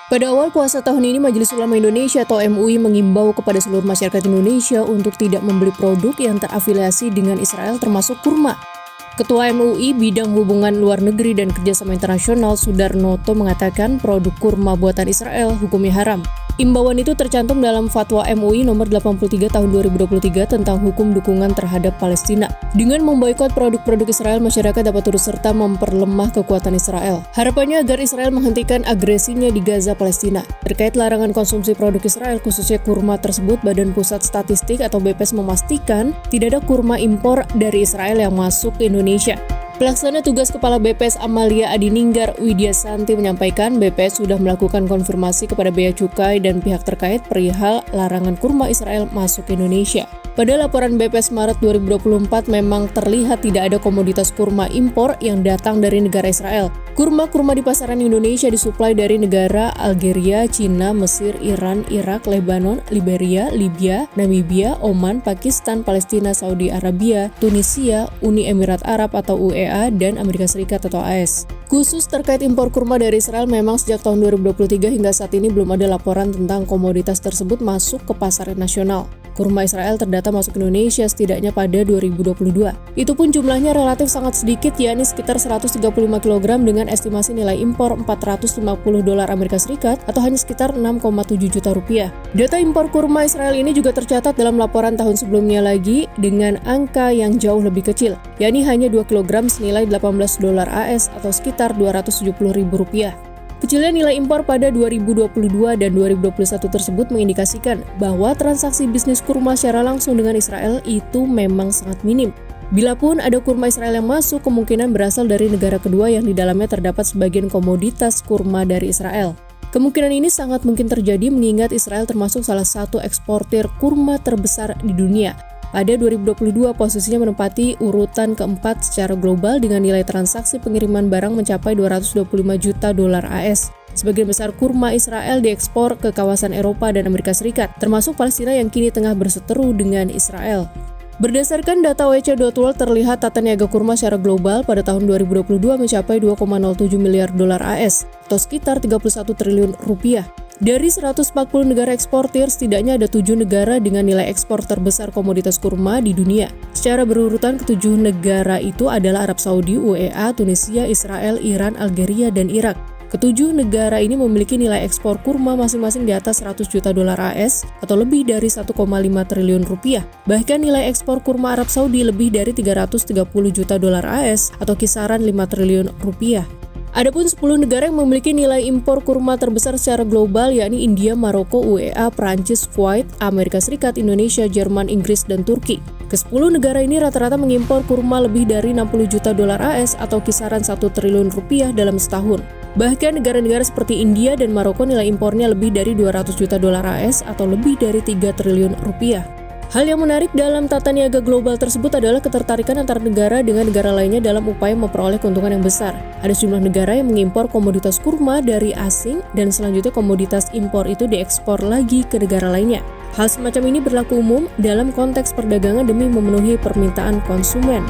Pada awal puasa tahun ini, Majelis Ulama Indonesia atau MUI mengimbau kepada seluruh masyarakat Indonesia untuk tidak membeli produk yang terafiliasi dengan Israel termasuk kurma. Ketua MUI Bidang Hubungan Luar Negeri dan Kerjasama Internasional Sudarnoto mengatakan produk kurma buatan Israel hukumnya haram. Imbauan itu tercantum dalam Fatwa MUI nomor 83 tahun 2023 tentang hukum dukungan terhadap Palestina. Dengan memboikot produk-produk Israel, masyarakat dapat turut serta memperlemah kekuatan Israel. Harapannya agar Israel menghentikan agresinya di Gaza, Palestina. Terkait larangan konsumsi produk Israel, khususnya kurma tersebut, Badan Pusat Statistik atau BPS memastikan tidak ada kurma impor dari Israel yang masuk ke Indonesia. Pelaksana tugas Kepala BPS Amalia Adininggar Widya Santi menyampaikan BPS sudah melakukan konfirmasi kepada Bea Cukai dan pihak terkait perihal larangan kurma Israel masuk ke Indonesia. Pada laporan BPS Maret 2024 memang terlihat tidak ada komoditas kurma impor yang datang dari negara Israel. Kurma-kurma di pasaran Indonesia disuplai dari negara Algeria, Cina, Mesir, Iran, Irak, Lebanon, Liberia, Libya, Namibia, Oman, Pakistan, Palestina, Saudi Arabia, Tunisia, Uni Emirat Arab atau UEA, dan Amerika Serikat atau AS. Khusus terkait impor kurma dari Israel, memang sejak tahun 2023 hingga saat ini belum ada laporan tentang komoditas tersebut masuk ke pasaran nasional. Kurma Israel terdata masuk Indonesia setidaknya pada 2022. Itu pun jumlahnya relatif sangat sedikit, yakni sekitar 135 kg dengan estimasi nilai impor $450 Amerika Serikat atau hanya sekitar 6,7 juta rupiah. Data impor kurma Israel ini juga tercatat dalam laporan tahun sebelumnya lagi dengan angka yang jauh lebih kecil, yakni hanya 2 kg senilai $18 AS atau sekitar Rp270.000. Kecilnya nilai impor pada 2022 dan 2021 tersebut mengindikasikan bahwa transaksi bisnis kurma secara langsung dengan Israel itu memang sangat minim. Bila pun ada kurma Israel yang masuk, kemungkinan berasal dari negara kedua yang di dalamnya terdapat sebagian komoditas kurma dari Israel. Kemungkinan ini sangat mungkin terjadi mengingat Israel termasuk salah satu eksportir kurma terbesar di dunia. Pada 2022, posisinya menempati urutan keempat secara global dengan nilai transaksi pengiriman barang mencapai $225 juta AS. Sebagian besar kurma Israel diekspor ke kawasan Eropa dan Amerika Serikat, termasuk Palestina yang kini tengah berseteru dengan Israel. Berdasarkan data WC.World, terlihat tata niaga kurma secara global pada tahun 2022 mencapai $2,07 miliar AS atau sekitar 31 triliun rupiah. Dari 140 negara eksportir, setidaknya ada 7 negara dengan nilai ekspor terbesar komoditas kurma di dunia. Secara berurutan, ke-7 negara itu adalah Arab Saudi, UEA, Tunisia, Israel, Iran, Algeria, dan Irak. Ke-7 negara ini memiliki nilai ekspor kurma masing-masing di atas $100 juta AS atau lebih dari 1,5 triliun rupiah. Bahkan nilai ekspor kurma Arab Saudi lebih dari $330 juta AS atau kisaran 5 triliun rupiah. Adapun 10 negara yang memiliki nilai impor kurma terbesar secara global yakni India, Maroko, UEA, Prancis, Kuwait, Amerika Serikat, Indonesia, Jerman, Inggris, dan Turki. Ke-10 negara ini rata-rata mengimpor kurma lebih dari $60 juta AS atau kisaran 1 triliun rupiah dalam setahun. Bahkan negara-negara seperti India dan Maroko nilai impornya lebih dari $200 juta AS atau lebih dari 3 triliun rupiah. Hal yang menarik dalam tata niaga global tersebut adalah ketertarikan antar negara dengan negara lainnya dalam upaya memperoleh keuntungan yang besar. Ada sejumlah negara yang mengimpor komoditas kurma dari asing dan selanjutnya komoditas impor itu diekspor lagi ke negara lainnya. Hal semacam ini berlaku umum dalam konteks perdagangan demi memenuhi permintaan konsumen.